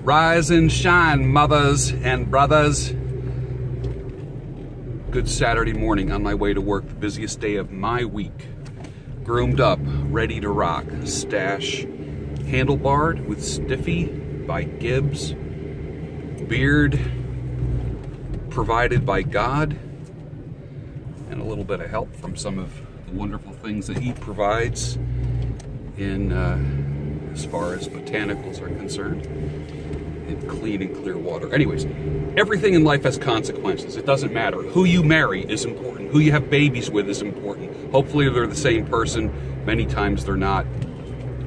Rise and shine, mothers and brothers. Good Saturday morning on my way to work, the busiest day of my week. Groomed up, ready to rock. Stash handlebarred with Stiffy by Gibbs. Beard provided by God. And a little bit of help from some of the wonderful things that he provides in as far as botanicals are concerned. And clean and clear water. Anyways, everything in life has consequences. It doesn't matter. Who you marry is important. Who you have babies with is important. Hopefully they're the same person. Many times they're not.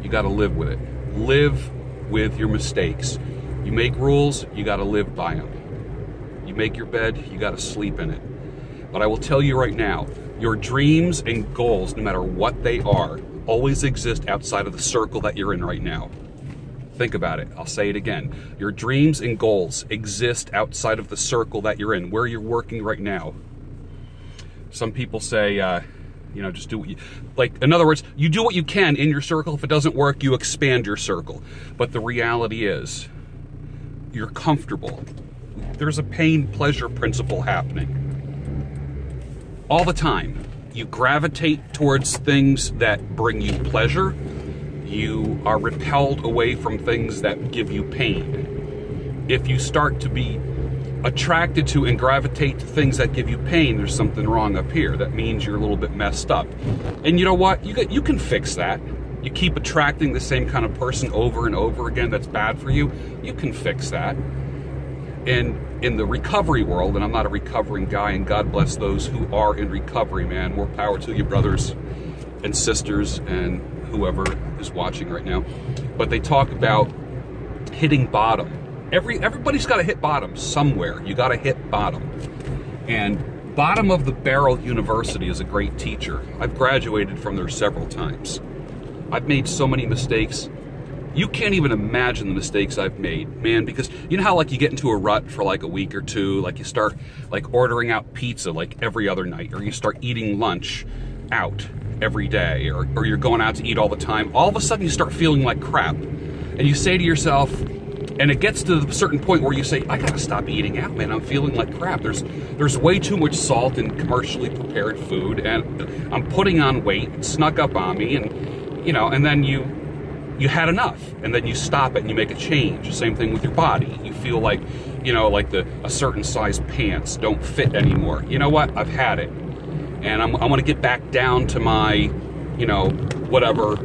You got to live with it. Live with your mistakes. You make rules, you got to live by them. You make your bed, you got to sleep in it. But I will tell you right now, your dreams and goals, no matter what they are, always exist outside of the circle that you're in right now. Think about it. I'll say it again. Your dreams and goals exist outside of the circle that you're in, where you're working right now. Some people say, just do what you... in other words, you do what you can in your circle. If it doesn't work, you expand your circle. But the reality is, you're comfortable. There's a pain-pleasure principle happening. All the time. You gravitate towards things that bring you pleasure. You are repelled away from things that give you pain. If you start to be attracted to and gravitate to things that give you pain, there's something wrong up here. That means you're a little bit messed up. And you know what? You can fix that. You keep attracting the same kind of person over and over again that's bad for you. You can fix that. And in the recovery world, and I'm not a recovering guy, and God bless those who are in recovery, man. More power to you, brothers and sisters, and whoever is watching right now. But they talk about hitting bottom. Everybody's got to hit bottom somewhere. You got to hit bottom. And Bottom of the Barrel University is a great teacher. I've graduated from there several times. I've made so many mistakes. You can't even imagine the mistakes I've made, man, because you know how you get into a rut for a week or two, you start ordering out pizza every other night, or you start eating lunch out every day, or you're going out to eat all the time. All of a sudden you start feeling like crap, and you say to yourself, and it gets to a certain point where you say, I gotta stop eating out, man. I'm feeling like crap. There's way too much salt in commercially prepared food, and I'm putting on weight. It snuck up on me, and then you had enough, and then you stop it and you make a change. Same thing with your body. You feel like a certain size pants don't fit anymore. You know what? I've had it. And I want to get back down to my, whatever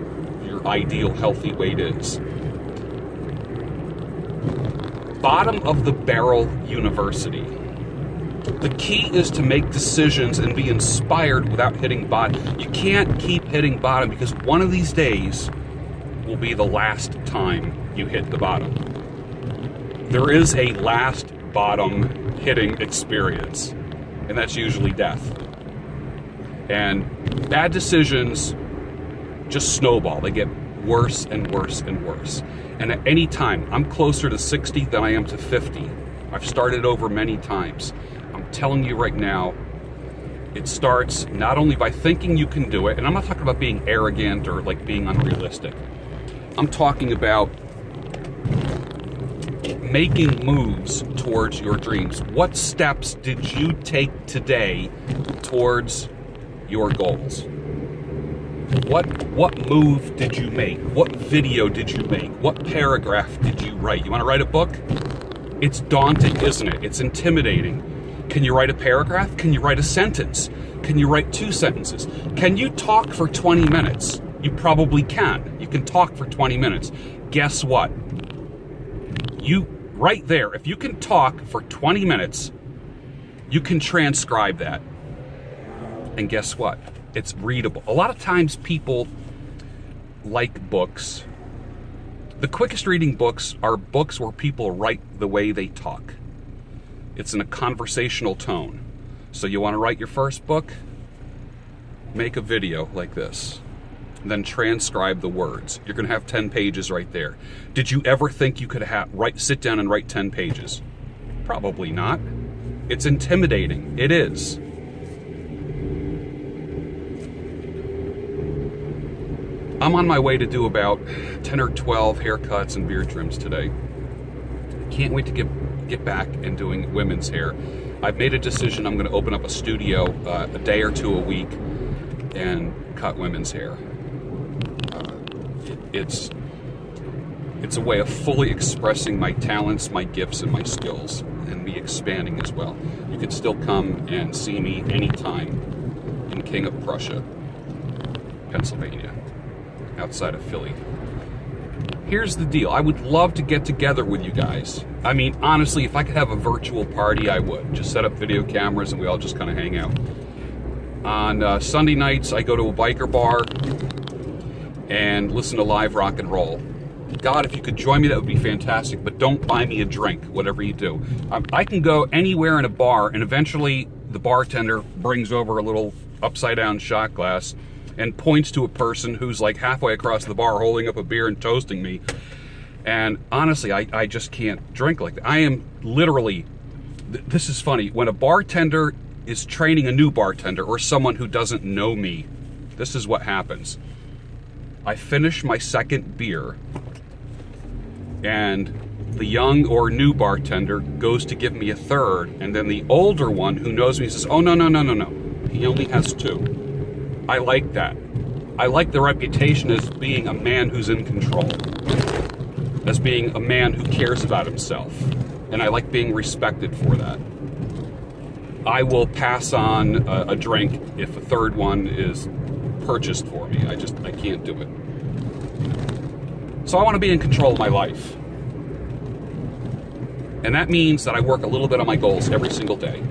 your ideal healthy weight is. Bottom of the Barrel University. The key is to make decisions and be inspired without hitting bottom. You can't keep hitting bottom, because one of these days will be the last time you hit the bottom. There is a last bottom hitting experience, and that's usually death. And bad decisions just snowball. They get worse and worse and worse. And at any time, I'm closer to 60 than I am to 50. I've started over many times. I'm telling you right now, it starts not only by thinking you can do it, and I'm not talking about being arrogant or being unrealistic. I'm talking about making moves towards your dreams. What steps did you take today towards your goals? What move did you make? What video did you make? What paragraph did you write? You want to write a book? It's daunting, isn't it? It's intimidating. Can you write a paragraph? Can you write a sentence? Can you write 2 sentences? Can you talk for 20 minutes? You probably can. You can talk for 20 minutes. Guess what? Right there, if you can talk for 20 minutes, you can transcribe that. And guess what? It's readable. A lot of times people like books. The quickest reading books are books where people write the way they talk. It's in a conversational tone. So you want to write your first book? Make a video like this. Then transcribe the words. You're going to have 10 pages right there. Did you ever think you could sit down and write 10 pages? Probably not. It's intimidating. It is. I'm on my way to do about 10 or 12 haircuts and beard trims today. Can't wait to get back and doing women's hair. I've made a decision. I'm going to open up a studio a day or two a week and cut women's hair. It's a way of fully expressing my talents, my gifts, and my skills, and me expanding as well. You can still come and see me anytime in King of Prussia, Pennsylvania, outside of Philly. Here's the deal. I would love to get together with you guys. I mean, honestly, if I could have a virtual party, I would. Just set up video cameras and we all just kind of hang out. On Sunday nights, I go to a biker bar and listen to live rock and roll. God, if you could join me, that would be fantastic, but don't buy me a drink, whatever you do. I can go anywhere in a bar, and eventually the bartender brings over a little upside-down shot glass and points to a person who's like halfway across the bar holding up a beer and toasting me. And honestly, I just can't drink like that. I am literally, this is funny, when a bartender is training a new bartender or someone who doesn't know me, this is what happens. I finish my second beer, and the young or new bartender goes to give me a third, and then the older one who knows me says, oh, no, he only has two. I like that. I like the reputation as being a man who's in control, as being a man who cares about himself, and I like being respected for that. I will pass on a drink if a third one is purchased for me. I can't do it. So I want to be in control of my life. And that means that I work a little bit on my goals every single day.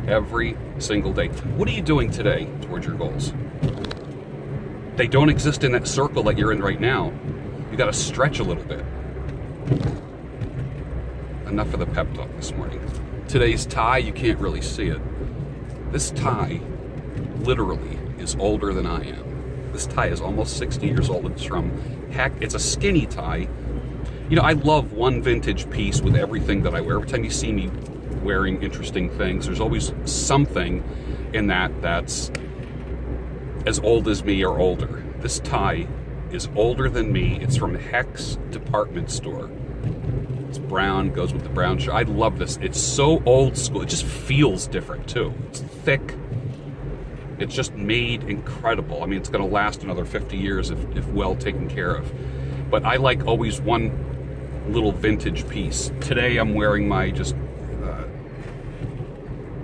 Every single day. What are you doing today towards your goals? They don't exist in that circle that you're in right now. You got to stretch a little bit. Enough of the pep talk this morning. Today's tie, you can't really see it. This tie literally is older than I am. This tie is almost 60 years old. It's from heck, it's a skinny tie. You know, I love one vintage piece with everything that I wear. Every time you see me wearing interesting things, there's always something in that that's as old as me or older. This tie is older than me. It's from Heck's department store. It's brown, goes with the brown shirt. I love this. It's so old school. It just feels different too. It's thick. It's just made incredible. I mean, it's going to last another 50 years if well taken care of. But I like always one little vintage piece. Today I'm wearing my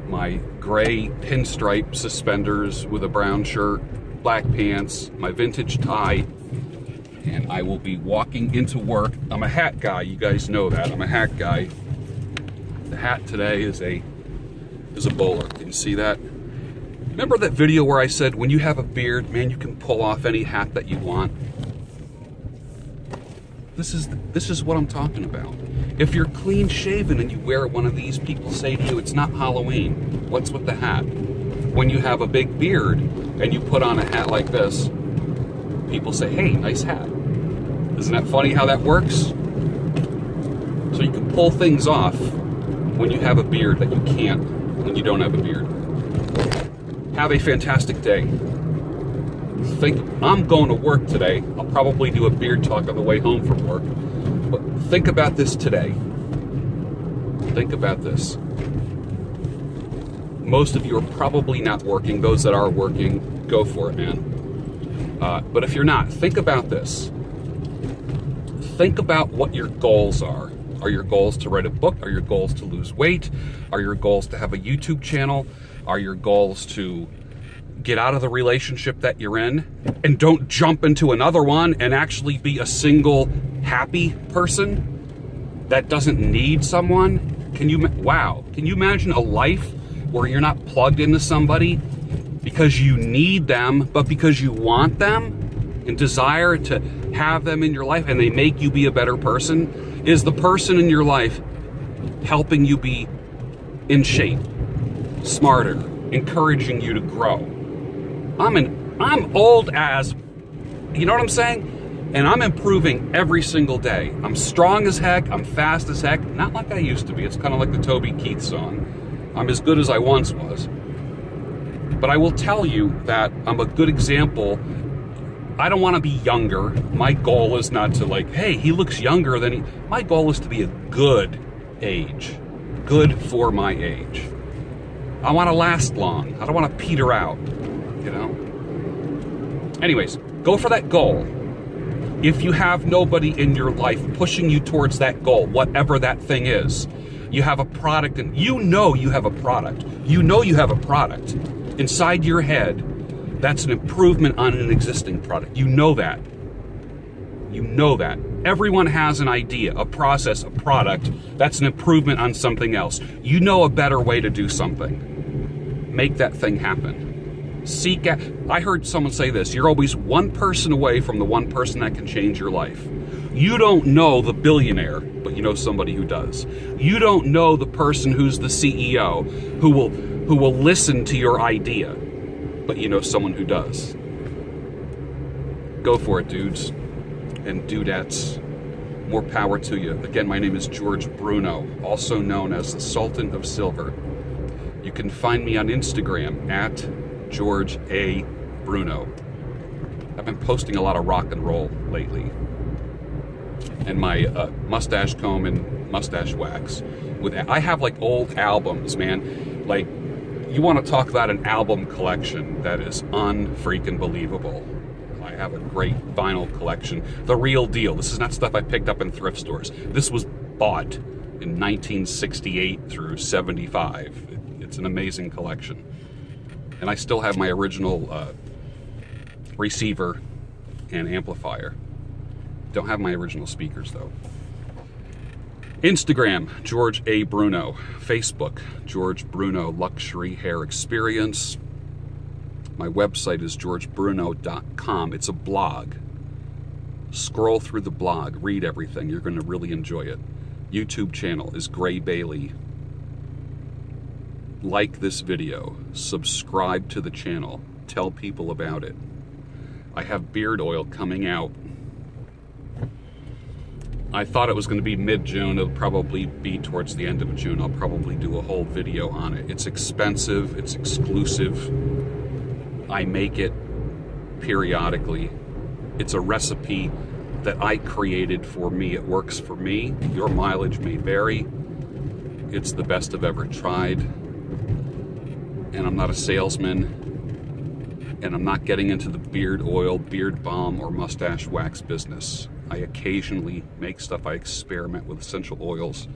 my gray pinstripe suspenders with a brown shirt, black pants, my vintage tie, and I will be walking into work. I'm a hat guy, you guys know that. I'm a hat guy. The hat today is a bowler. Can you see that? Remember that video where I said when you have a beard, man, you can pull off any hat that you want? This is what I'm talking about. If you're clean shaven and you wear one of these, people say to you, it's not Halloween. What's with the hat? When you have a big beard and you put on a hat like this, people say, hey, nice hat. Isn't that funny how that works? So you can pull things off when you have a beard that you can't when you don't have a beard. Have a fantastic day. I'm going to work today. I'll probably do a beard talk on the way home from work. But think about this today. Think about this. Most of you are probably not working. Those that are working, go for it, man. But if you're not, think about this. Think about what your goals are. Are your goals to write a book? Are your goals to lose weight? Are your goals to have a YouTube channel? Are your goals to get out of the relationship that you're in and don't jump into another one and actually be a single happy person that doesn't need someone? Can you imagine a life where you're not plugged into somebody because you need them, but because you want them and desire to have them in your life and they make you be a better person? Is the person in your life helping you be in shape, smarter, encouraging you to grow? I'm old as, you know what I'm saying? And I'm improving every single day. I'm strong as heck, I'm fast as heck, not like I used to be. It's kind of like the Toby Keith song. I'm as good as I once was. But I will tell you that I'm a good example I don't want to be younger. My goal is not to like, hey, he looks younger than he... My goal is to be a good age. Good for my age. I want to last long. I don't want to peter out, you know? Anyways, go for that goal. If you have nobody in your life pushing you towards that goal, whatever that thing is, you have a product, and you know you have a product. You know you have a product. Inside your head, that's an improvement on an existing product. You know that. You know that. Everyone has an idea, a process, a product. That's an improvement on something else. You know a better way to do something. Make that thing happen. Seek out. I heard someone say this, you're always one person away from the one person that can change your life. You don't know the billionaire, but you know somebody who does. You don't know the person who's the CEO who will listen to your idea, but you know someone who does. Go for it, dudes and dudettes. More power to you. Again, my name is George Bruno, also known as the Sultan of Silver. You can find me on Instagram at George A. Bruno. I've been posting a lot of rock and roll lately. And my mustache comb and mustache wax. I have like old albums, man. Like, you want to talk about an album collection that is unfreaking believable. I have a great vinyl collection. The real deal. This is not stuff I picked up in thrift stores. This was bought in 1968 through 75. It's an amazing collection. And I still have my original receiver and amplifier. Don't have my original speakers though. Instagram, George A. Bruno. Facebook, George Bruno Luxury Hair Experience. My website is georgebruno.com. It's a blog. Scroll through the blog, read everything. You're going to really enjoy it. YouTube channel is Gray Bailey. Like this video, subscribe to the channel, tell people about it. I have beard oil coming out. I thought it was going to be mid-June. It'll probably be towards the end of June. I'll probably do a whole video on it. It's expensive, it's exclusive. I make it periodically. It's a recipe that I created for me. It works for me. Your mileage may vary. It's the best I've ever tried. And I'm not a salesman, and I'm not getting into the beard oil, beard balm, or mustache wax business. I occasionally make stuff. I experiment with essential oils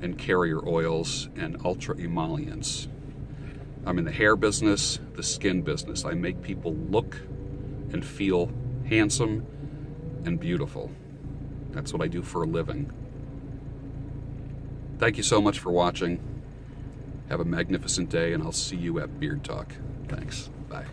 and carrier oils and ultra emollients. I'm in the hair business, the skin business. I make people look and feel handsome and beautiful. That's what I do for a living. Thank you so much for watching. Have a magnificent day, and I'll see you at Beard Talk. Thanks. Bye.